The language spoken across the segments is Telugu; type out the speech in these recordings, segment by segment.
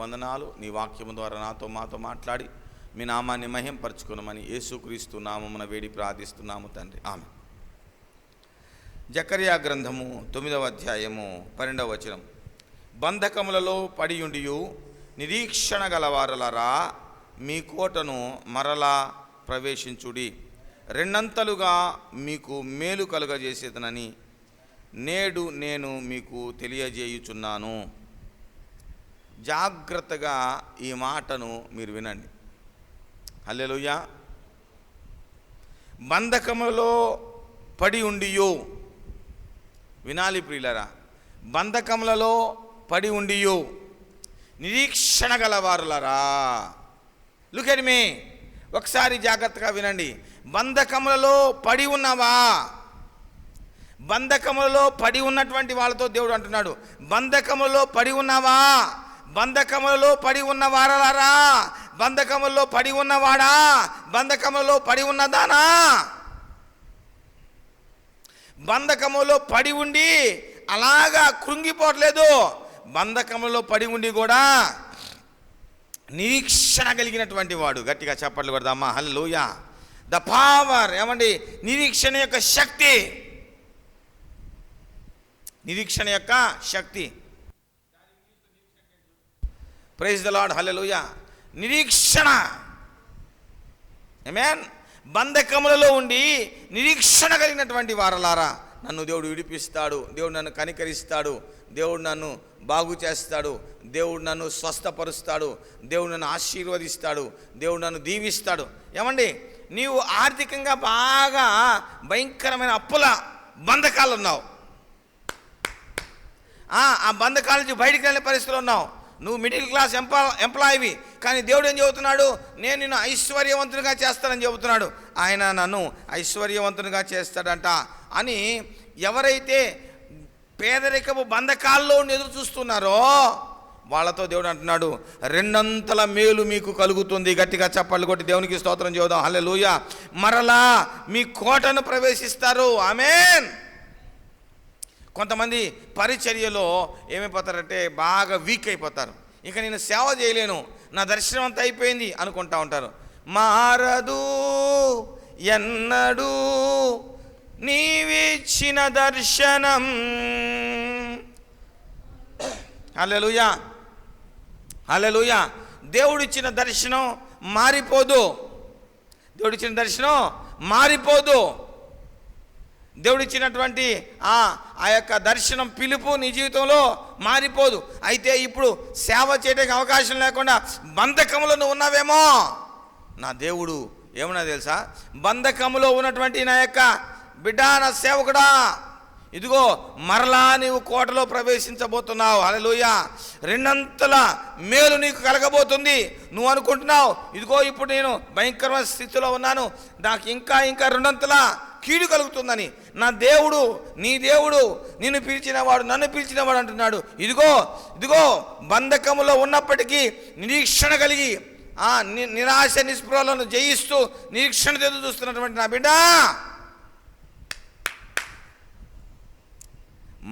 వందనాలు. నీ వాక్యము ద్వారా మాతో మాట్లాడి మీ నామాన్ని మహింపరచుకునమని యేసుక్రీస్తు నామమున వేడి ప్రార్థిస్తున్నాము తండ్రి, ఆమేన్. జకర్యా గ్రంథము 9వ అధ్యాయము 12వ వచనం. బంధకములలో పడియుండియు నిరీక్షణ గలవారలరా మీ కోటను మరలా ప్రవేశించుడి, రెండంతలుగా మీకు మేలు కలుగజేసేదనని నేడు నేను మీకు తెలియజేయుచున్నాను. జాగ్రత్తగా ఈ మాటను మీరు వినండి. హల్లెలూయా. బంధకములో పడి ఉండియో, వినాలి ప్రియులరా, బంధకములలో పడి ఉండియో నిరీక్షణ గలవారులరా. లుక్ ఎట్ మీ, ఒకసారి జాగ్రత్తగా వినండి. బంధకములలో పడి ఉన్నవా? బంధకములలో పడి ఉన్నటువంటి వాళ్ళతో దేవుడు అంటున్నాడు, బంధకములలో పడి ఉన్నావా? బంధకములలో పడి ఉన్న వారలారా, బంధకములలో పడి ఉన్నవాడా, బంధకములలో పడి ఉన్నదానా? బంధకములో పడి ఉండి అలాగా కృంగిపోవట్లేదు, బంధకములో పడి ఉండి కూడా నిరీక్షణ కలిగినటువంటి వాడు. గట్టిగా చప్పట్లు కొడదామా? హల్లెలూయా. ద పవర్, ఏమండి, నిరీక్షణ యొక్క శక్తి, నిరీక్షణ యొక్క శక్తి. ప్రైజ్ ద లార్డ్, హల్లెలూయా. నిరీక్షణ, ఆమేన్. బంధకములలో ఉండి నిరీక్షణ కలిగినటువంటి వారలారా, నన్ను దేవుడు విడిపిస్తాడు, దేవుడు నన్ను కనికరిస్తాడు, దేవుడు నన్ను బాగు చేస్తాడు, దేవుడు నన్ను స్వస్థపరుస్తాడు, దేవుడు నన్ను ఆశీర్వదిస్తాడు, దేవుడు నన్ను దీవిస్తాడు. ఏమండి, నీవు ఆర్థికంగా బాగా భయంకరమైన అప్పుల బంధకాలు ఉన్నావు, ఆ బంధకాల నుంచి బయటికి వెళ్ళే పరిస్థితులు ఉన్నావు. నువ్వు మిడిల్ క్లాస్ ఎంప్లాయీవి, కానీ దేవుడు ఏం చెబుతున్నాడు? నేను నిన్ను ఐశ్వర్యవంతునిగా చేస్తానని చెబుతున్నాడు. ఆయన నన్ను ఐశ్వర్యవంతునిగా చేస్తాడంట అని ఎవరైతే పేదరికపు బంధకాల్లో ఎదురు చూస్తున్నారో వాళ్ళతో దేవుడు అంటున్నాడు, రెండంతల మేలు మీకు కలుగుతుంది. గట్టిగా చప్పట్లు కొట్టి దేవునికి స్తోత్రం చేద్దాం. హల్లెలూయా. మరలా మీ కోటను ప్రవేశిస్తారు. ఆమేన్. కొంతమంది పరిచర్యలో ఏమైపోతారంటే బాగా వీక్ అయిపోతారు. ఇక నేను సేవ చేయలేను, నా దర్శనం అంతా అయిపోయింది అనుకుంటా ఉంటారు. మారదు ఎన్నడూ నీవిచ్చిన దర్శనం. హల్లెలూయా, హల్లెలూయా. దేవుడిచ్చిన దర్శనం మారిపోదు, దేవుడిచ్చిన దర్శనం మారిపోదు. దేవుడిచ్చినటువంటి ఆ యొక్క దర్శనం పిలుపు నీ జీవితంలో మారిపోదు. అయితే ఇప్పుడు సేవ చేయడానికి అవకాశం లేకుండా బంధకములో నువ్వు ఉన్నావేమో. నా దేవుడు ఏమన్నా తెలుసా? బంధకములో ఉన్నటువంటి నా యొక్క బిడ్డ, నా సేవకుడా, ఇదిగో మరలా నీవు కోటలో ప్రవేశించబోతున్నావు. హల్లెలూయా. రెండంతల మేలు నీకు కలగబోతుంది. నువ్వు అనుకుంటున్నావు, ఇదిగో ఇప్పుడు నేను భయంకరమైన స్థితిలో ఉన్నాను, నాకు ఇంకా రెండంతల కీడు కలుగుతుందని. నా దేవుడు, నీ దేవుడు, నిన్ను పిలిచినవాడు, నన్ను పిలిచినవాడు అంటున్నాడు, ఇదిగో బంధకములో ఉన్నప్పటికీ నిరీక్షణ కలిగి నిరాశ నిస్పృహలను జయిస్తూ నిరీక్షణ ఎదురు చూస్తున్నటువంటి నా బిడ్డ,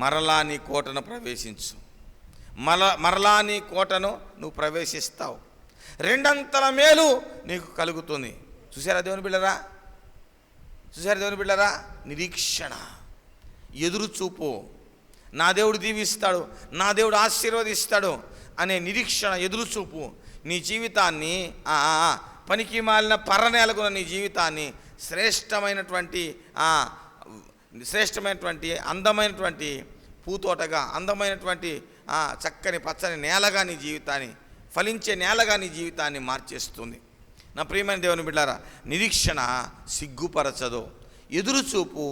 మరలా నీ కోటను ప్రవేశించు. మరలా నీ కోటను నువ్వు ప్రవేశిస్తావు. రెండంతల మేలు నీకు కలుగుతుంది. చూసారా దేవుని బిడ్డరా? చూసారా దేవుని బిడ్డరా? నిరీక్షణ, ఎదురుచూపు. నా దేవుడు దీవిస్తాడు, నా దేవుడు ఆశీర్వదిస్తాడు అనే నిరీక్షణ, ఎదురుచూపు నీ జీవితాన్ని, పనికి మాలిన పర్రనేలకున్న నీ జీవితాన్ని శ్రేష్టమైనటువంటి అందమైనటువంటి పూతోటగా, అందమైనటువంటి చక్కని పచ్చని నేలగా నీ జీవితాన్ని, ఫలించే నేలగా నీ జీవితాన్ని మార్చేస్తుంది. నా ప్రియమైన దేవుని బిడ్డారా, నిరీక్షణ సిగ్గుపరచదు. ఎదురుచూపు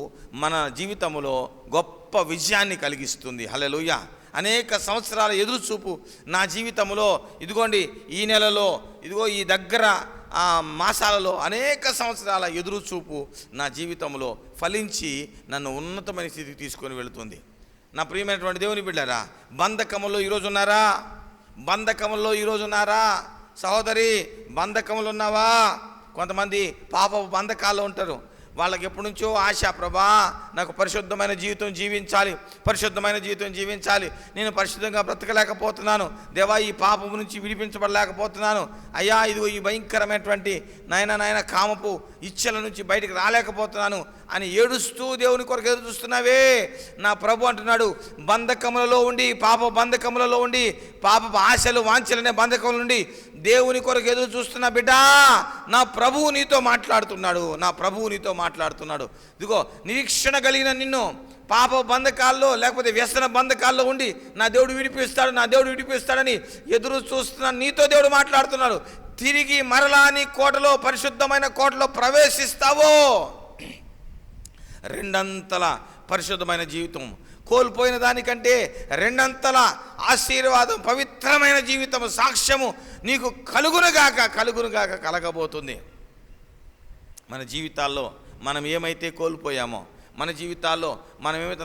మన జీవితంలో గొప్ప విజయాన్ని కలిగిస్తుంది. హల్లెలూయా. అనేక సంవత్సరాల ఎదురుచూపు నా జీవితంలో, ఇదిగోండి ఈ నెలలో, ఇదిగో ఈ దగ్గర మాసాలలో అనేక సంవత్సరాల ఎదురుచూపు నా జీవితంలో ఫలించి నన్ను ఉన్నతమైన స్థితికి తీసుకొని వెళుతుంది. నా ప్రియమైనటువంటి దేవుని బిడ్డారా, బంధకములో ఈరోజు ఉన్నారా? బంధకములో ఈరోజు ఉన్నారా? సహోదరి, బంధకములు ఉన్నావా? కొంతమంది పాప బంధకాల్లో ఉంటారు. వాళ్ళకి ఎప్పటి నుంచో ఆశ, ప్రభా నాకు పరిశుద్ధమైన జీవితం జీవించాలి, పరిశుద్ధమైన జీవితం జీవించాలి, నేను పరిశుద్ధంగా బ్రతకలేకపోతున్నాను దేవా, ఈ పాపం నుంచి విడిపించబడలేకపోతున్నాను అయ్యా, ఇదిగో ఈ భయంకరమైనటువంటి నాయన కామపు ఇచ్చల నుంచి బయటికి రాలేకపోతున్నాను అని ఏడుస్తూ దేవుని కొరకు ఎదురు చూస్తున్నావే. నా ప్రభు అంటున్నాడు, బంధకములలో ఉండి, పాప బంధకములలో ఉండి, పాపపు ఆశలు వాంఛలనే బంధకముల నుండి దేవుని కొరకు ఎదురు చూస్తున్నా బిడ్డా, నా ప్రభువు నీతో మాట్లాడుతున్నాడు, నా ప్రభువు నీతో మాట్లాడుతున్నాడు. ఇదిగో నిరీక్షణ కలిగిన నిన్ను పాప బంధకాల్లో లేకపోతే వ్యసన బంధకాల్లో ఉండి నా దేవుడు విడిపిస్తాడు, నా దేవుడు విడిపిస్తాడని ఎదురు చూస్తున్నా నీతో దేవుడు మాట్లాడుతున్నాడు. తిరిగి మరలా నీ కోటలో, పరిశుద్ధమైన కోటలో ప్రవేశిస్తావో రెండంతల పరిశుద్ధమైన జీవితం, కోల్పోయిన దానికంటే రెండంతల ఆశీర్వాదం, పవిత్రమైన జీవితం, సాక్ష్యము నీకు కలుగునుగాక కలగబోతుంది. మన జీవితాల్లో మనం ఏమైతే కోల్పోయామో, మన జీవితాల్లో మనం ఏమైతే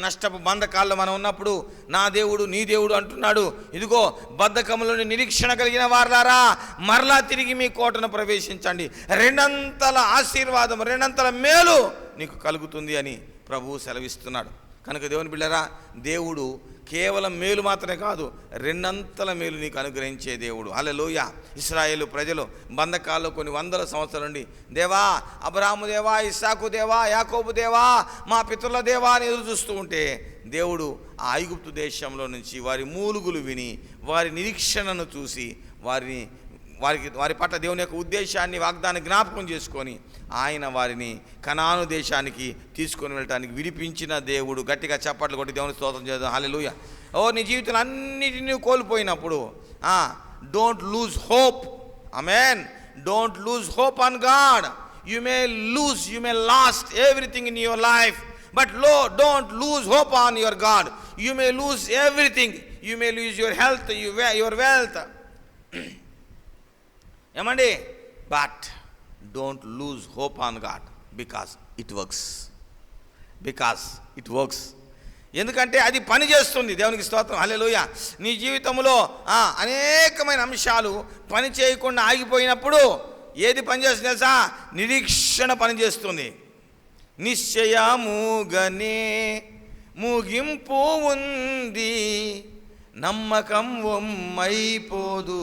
నష్టపు బంధకాల్లో మనం ఉన్నప్పుడు నా దేవుడు నీ దేవుడు అంటున్నాడు, ఇదిగో బద్ధకములోని నిరీక్షణ కలిగిన వారులారా మరలా తిరిగి మీ కోటను ప్రవేశించండి, రెండంతల ఆశీర్వాదం, రెండంతల మేలు నీకు కలుగుతుంది అని ప్రభువు సెలవిస్తున్నాడు. కనుక దేవుని బిడ్డరా, దేవుడు కేవలం మేలు మాత్రమే కాదు, రెండంతల మేలు నీకు అనుగ్రహించే దేవుడు. హల్లెలూయా. ఇశ్రాయేలు ప్రజలు బంధకాల్లో కొన్ని వందల సంవత్సరాల నుండి దేవా, అబ్రాహాము దేవా, ఇస్సాకు దేవా, యాకోబు దేవా, మా పితరుల దేవా అని ఎదురు చూస్తూ ఉంటే దేవుడు ఆ ఐగుప్తు దేశంలో నుంచి వారి మూలుగులు విని, వారి నిరీక్షణను చూసి, వారి పట్ల దేవుని యొక్క ఉద్దేశాన్ని, వాగ్దాన్ని జ్ఞాపకం చేసుకొని ఆయన వారిని కనాను దేశానికి తీసుకొని వెళ్ళటానికి విడిపించిన దేవుడు. గట్టిగా చప్పట్లు కొట్టి దేవుని స్తోత్రం చేద్దాం. హల్లెలూయా. నీ జీవితంలో అన్నిటినీ కోల్పోయినప్పుడు డోంట్ లూజ్ హోప్. ఆమేన్. Don't lose hope on God. You may lost everything in your life, but don't lose hope on your God. You may lose everything. You may lose your health, your wealth. ఏమండి, but don't lose hope on God because it works. ఎందుకంటే అది పని చేస్తుంది. దేవునికి స్తోత్రం. హల్లెలూయా. నీ జీవితంలో అనేకమైన అంశాలు పని చేయకుండా ఆగిపోయినప్పుడు ఏది పనిచేస్తుంది తెలుసా? నిరీక్షణ పనిచేస్తుంది. నిశ్చయముగానే ముగింపు ఉంది, నమ్మకం వమ్మైపోదు.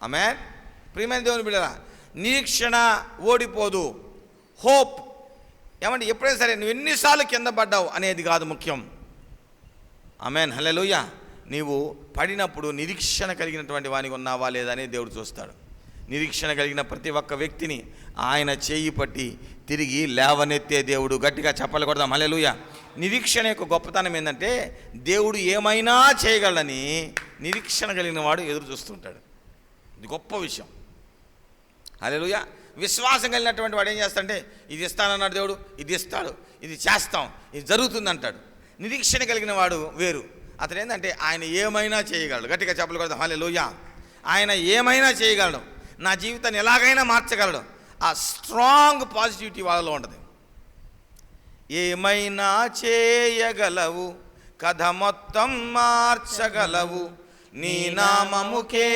ఆమేన్. ప్రియమైన దేవుని బిడ్డలారా, నిరీక్షణ ఓడిపోదు. హోప్ ఏమంటే ఎప్పుడైనా సరే నువ్వు ఎన్నిసార్లు కింద పడ్డావు అనేది కాదు ముఖ్యం. ఆమేన్. హల్లెలూయా. నీవు పడినప్పుడు నిరీక్షణ కలిగినటువంటి వానికి ఉన్నావా లేదా అని దేవుడు చూస్తాడు. నిరీక్షణ కలిగిన ప్రతి ఒక్క వ్యక్తిని ఆయన చేయి పట్టి తిరిగి లేవనెత్తే దేవుడు. గట్టిగా చప్పలు కొడదాం. హల్లెలూయా. నిరీక్షణ యొక్క గొప్పతనం ఏంటంటే దేవుడు ఏమైనా చేయగలడని నిరీక్షణ కలిగిన వాడు ఎదురు చూస్తుంటాడు. ఇది గొప్ప విషయం. హల్లెలూయా. విశ్వాసం కలిగినటువంటి వాడు ఏం చేస్తాడంటే ఇది ఇస్తానన్నాడు దేవుడు, ఇది ఇస్తాడు, ఇది చేస్తాం, ఇది జరుగుతుంది అంటాడు. నిరీక్షణ కలిగిన వాడు వేరు. అతను ఏంటంటే ఆయన ఏమైనా చేయగలడు. గట్టిగా చెప్పలు కొడతాం. హల్లెలూయా. ఆయన ఏమైనా చేయగలడు, నా జీవితాన్ని ఎలాగైనా మార్చగలడు. ఆ స్ట్రాంగ్ పాజిటివిటీ వాళ్ళలో ఉంటుంది. ఏమైనా చేయగలవు, కథ మొత్తం మార్చగలవు, నీ నామముకే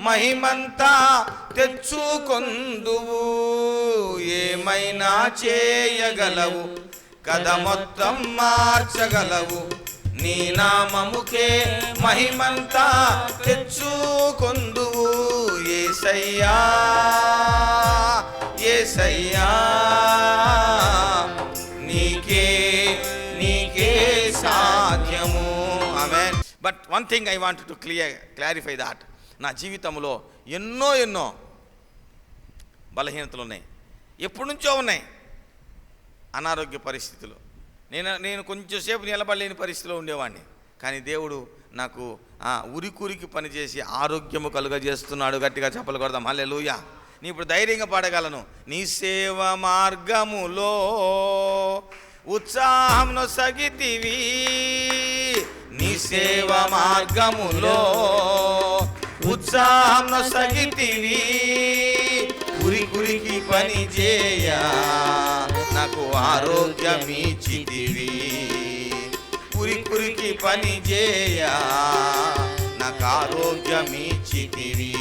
మహిమంతా తెచ్చుకొందువు. ఏమైనా చేయగలవు, కథ మొత్తం మార్చగలవు, నీ నామముకే మహిమంతా తెచ్చుకొందువు. యేసయ్యా యేసయ్యా నీకే సాధ్యము. ఆమేన్. But one thing I want to clarify that. నా జీవితంలో ఎన్నో బలహీనతలు ఉన్నాయి, ఎప్పటి నుంచో ఉన్నాయి. అనారోగ్య పరిస్థితులు, నేను కొంచెంసేపు నిలబడలేని పరిస్థితిలో ఉండేవాడిని. కానీ దేవుడు నాకు ఉరికి పనిచేసి ఆరోగ్యము కలుగజేస్తున్నాడు. గట్టిగా చప్పలు కొడదాం. హల్లెలూయా. నీ ఇప్పుడు ధైర్యంగా పాడగలను. నీ సేవ మార్గములో ఉత్సాహంను సగితివి, నీ సేవ మార్గములో ఉత్సాహంను సగితివి, కురికి పని చేయ నాకు ఆరోగ్యమిచ్చితివి, కురికి పని చేయ నాకు ఆరోగ్యమిచ్చితివి,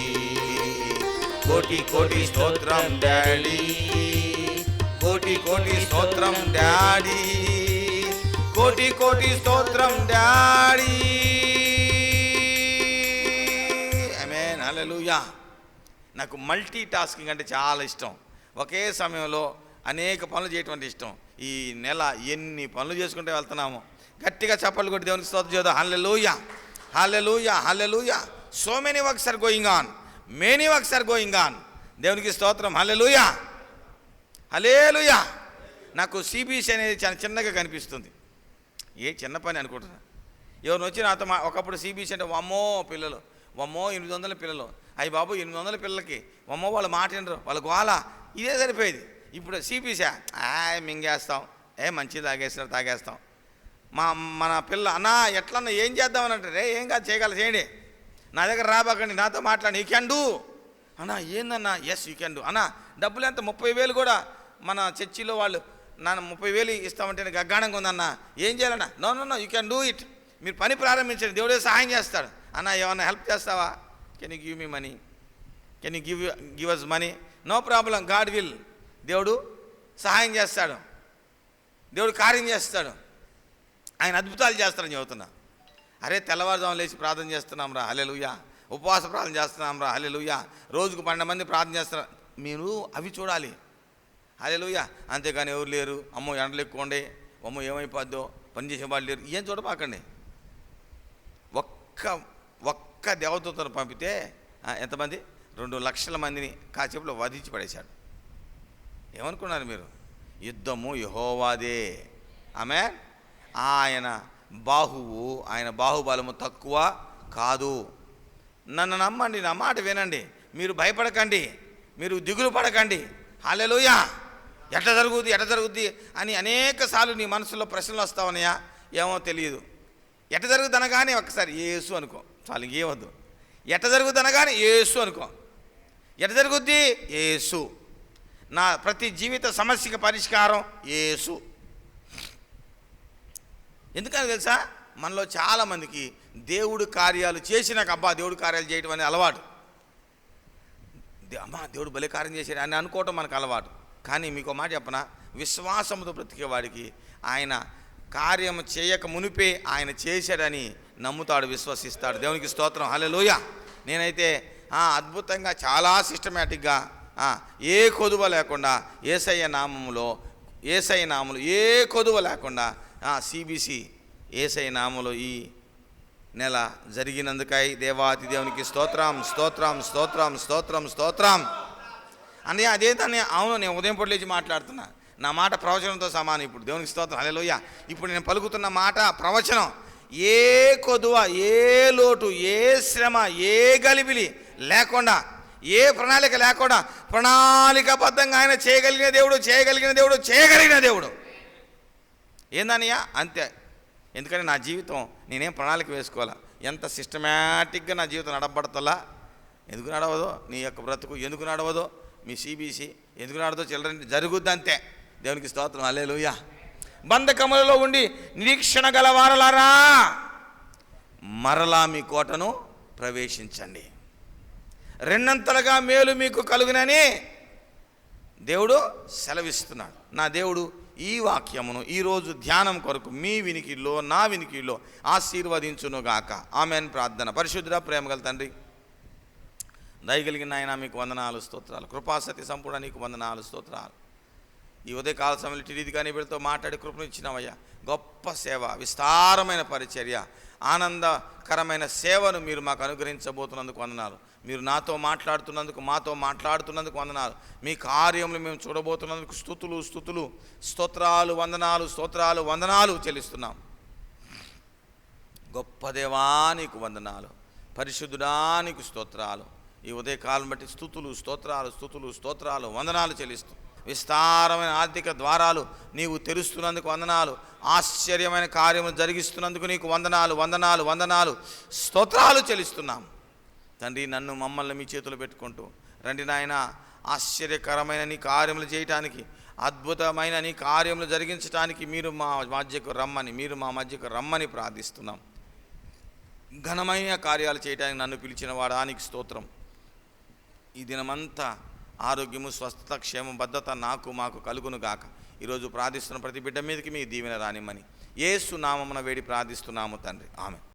కోటి కోటి స్తోత్రం డాడీ, కోటి కోటి స్తోత్రం డాడీ, కోటి కోటి స్తోత్రం డాడీ. ఆమేన్, హల్లెలూయా. నాకు మల్టీ టాస్కింగ్ అంటే చాలా ఇష్టం. ఒకే సమయంలో అనేక పనులు చేయటం అంటే ఇష్టం. ఈ నెల ఎన్ని పనులు చేసుకుంటే వెళ్తున్నాము. గట్టిగా చప్పట్లు కొట్టి దేవునికి స్తోత్రం చేద్దాం. హల్లెలూయా, హల్లెలూయా, హల్లెలూయా. So many works are going on, many works are going on. దేవునికి స్తోత్రం. హల్లెలూయా, హల్లెలూయా. నాకు సిబిసి అనేది చాలా చిన్నగా కనిపిస్తుంది. ఏ చిన్న పని అనుకుంటున్నా. ఎవరిని వచ్చి నాతో ఒకప్పుడు సిబిసి అంటే వమ్మో పిల్లలు, వమ్మో 800 పిల్లలు, అయ్యి బాబు 800 పిల్లలకి వమ్మో వాళ్ళు మాట వినరు, వాళ్ళ గోల, ఇదే సరిపోయేది. ఇప్పుడు సిబిసి మింగేస్తాం, మంచిది తాగేస్తాం. మన పిల్ల అన్నా ఎట్లన్నా ఏం చేద్దామని అంటే, ఏం కాదు చేయగల చేయండి, నా దగ్గర రాబాకండి, నాతో మాట్లాడి, యూ క్యాన్ డూ అన్నా. ఏందన్నా? ఎస్ యూ క్యాన్ డూ అన్నా. డబ్బులు ఎంత? 30,000 కూడా మన చర్చిలో వాళ్ళు నన్ను 30,000 ఇస్తామంటే గగ్గాణంగా ఉందన్నా. ఏం చేయాలన్నా? No you can do it. మీరు పని ప్రారంభించండి, దేవుడే సహాయం చేస్తాడు. అన్న ఏమన్నా హెల్ప్ చేస్తావా? Can you give me money? Can you give us money? No problem, God will. దేవుడు సహాయం చేస్తాడు, దేవుడు కార్యం చేస్తాడు, ఆయన అద్భుతాలు చేస్తారని చెబుతున్నా. అరే తెల్లవారుజాము లేచి ప్రార్థన చేస్తున్నాం రా, హల్లెలూయా. ఉపవాస ప్రార్థన చేస్తున్నాం రా, హల్లెలూయా. రోజుకు 12 మంది ప్రార్థన చేస్తున్నారు. మీరు అవి చూడాలి, హల్లెలూయా. అంతేగాని ఎవరు లేరు, అమ్మో ఎండలు ఎక్కువ ఉండే, అమ్మో ఏమైపోద్దో, పని చేసేవాళ్ళు లేరు, ఏం చూడపాకండి. ఒక్క దేవదూతను పంపితే ఎంతమంది? 2 లక్షల మందిని కాసేపులో వధించి పడేశాడు. ఏమనుకున్నారు మీరు? యుద్ధము యెహోవాదే. ఆమేన్. ఆయన బాహువు, ఆయన బాహుబలము తక్కువ కాదు. నన్ను నమ్మండి, నా మాట వినండి. మీరు భయపడకండి, మీరు దిగులు పడకండి. హల్లెలూయా. ఎట్ట జరుగుద్ది అని అనేక సార్లు నీ మనసులో ప్రశ్నలు వస్తావనయా, ఏమో తెలియదు. ఎట్ట జరుగుద్ది అనగానే ఒక్కసారి యేసు అనుకో చాలు, ఇంకేమొద్దు. ఎట్ట జరుగుద్ది అనగానే యేసు అనుకో. ఎట్ట జరుగుద్ది? యేసు. నా ప్రతి జీవిత సమస్యకి పరిష్కారం యేసు. ఎందుకని తెలుసా? మనలో చాలామందికి దేవుడు కార్యాలు చేసినాక అబ్బా దేవుడు కార్యాలు చేయటం అనే అలవాటు. అమ్మా దేవుడు భలే కార్యం చేశాడు అని అనుకోవటం మనకు అలవాటు. కానీ మీకు మాట చెప్పనా, విశ్వాసంతో బ్రతికేవాడికి ఆయన కార్యం చేయక మునిపే ఆయన చేశాడని నమ్ముతాడు, విశ్వసిస్తాడు. దేవునికి స్తోత్రం, హల్లెలూయా. నేనైతే అద్భుతంగా చాలా సిస్టమేటిక్గా ఏ కొదువ లేకుండా యేసయ్య నామములో ఏ కొదువ లేకుండా సిబిసి యేసయ్య నామములో ఈ నెల జరిగినందుకై దేవాతి దేవునికి స్తోత్రం స్తోత్రం స్తోత్రం స్తోత్రం స్తోత్రం. అన్నయ్య అదేంటన్నయ్య? అవును, నేను ఉదయం పూట లేచి మాట్లాడుతున్నా, నా మాట ప్రవచనంతో సమానం. ఇప్పుడు దేవునికి స్తోత్రం, హల్లెలూయా. ఇప్పుడు నేను పలుకుతున్న మాట ప్రవచనం. ఏ కొదువ, ఏ లోటు, ఏ శ్రమ, ఏ గలిబిలి లేకుండా, ఏ ప్రణాళిక లేకుండా ప్రణాళికాబద్ధంగా ఆయన చేయగలిగిన దేవుడు ఏందన్నయ్య? అంతే. ఎందుకంటే నా జీవితం నేనేం ప్రణాళిక వేసుకోవాలా, ఎంత సిస్టమేటిక్గా నా జీవితం నడబడతలా. ఎందుకు నడవదో నీ యొక్క బ్రతుకు, ఎందుకు నడవదో మీ సిబిసి, ఎందుకు నడవదో చిల్డ్రన్ జరుగుద్ది, అంతే. దేవునికి స్తోత్రం, హల్లెలూయా. బంధకములలో ఉండి నిరీక్షణ గలవారలారా, మరలా మీ కోటను ప్రవేశించండి, రెండంతలుగా మేలు మీకు కలుగునని దేవుడు సెలవిస్తున్నాడు. నా దేవుడు ఈ వాక్యమును ఈరోజు ధ్యానం కొరకు మీ వినికిల్లో, నా వినికిల్లో ఆశీర్వదించునుగాక. ఆమెన్. ప్రార్థన. పరిశుద్ధుడా, ప్రేమగల తండ్రి, దయగలిగిన ఆయన మీకు వందనాలు స్తోత్రాలు. కృపాసతి సంపూర్ణ నీకు వందనాలు స్తోత్రాలు. ఈ ఉదయకాల సమయంలో టీడీది కానీ వీళ్ళతో మాట్లాడి కృపను ఇచ్చినావయ్యా. గొప్ప సేవ, విస్తారమైన పరిచర్య, ఆనందకరమైన సేవను మీరు మాకు అనుగ్రహించబోతున్నందుకు వందనాలు. మీరు నాతో మాట్లాడుతున్నందుకు, మాతో మాట్లాడుతున్నందుకు వందనాలు. మీ కార్యములు మేము చూడబోతున్నందుకు స్తుతులు స్తోత్రాలు వందనాలు చెల్లిస్తున్నాం. గొప్ప దేవా నీకు వందనాలు, పరిశుద్ధుడా నీకు స్తోత్రాలు. ఈ ఉదయకాలం బట్టి స్తోత్రాలు వందనాలు చెల్లిస్తూ, విస్తారమైన ఆర్థిక ద్వారాలు నీవు తెరుస్తున్నందుకు వందనాలు, ఆశ్చర్యమైన కార్యములు జరిగిస్తున్నందుకు నీకు వందనాలు స్తోత్రాలు చెల్లిస్తున్నాం తండ్రి. నన్ను మమ్మల్ని మీ చేతులు పెట్టుకుంటూ రండి నాయన, ఆశ్చర్యకరమైన నీ కార్యములు చేయటానికి, అద్భుతమైన నీ కార్యములు జరిగించడానికి మీరు మా మధ్యకు రమ్మని ప్రార్థిస్తున్నాం. ఘనమైన కార్యాలు చేయడానికి నన్ను పిలిచిన వాడానికి స్తోత్రం. ఈ దినమంతా ఆరోగ్యము, స్వస్థత, క్షేమ, భద్రత నాకు మాకు కలుగును గాక. ఈరోజు ప్రార్థిస్తున్న ప్రతి బిడ్డ మీదకి మీ దీవెన రానిమ్మని యేసు నామమున వేడి ప్రార్థిస్తున్నాము తండ్రి. ఆమెన్.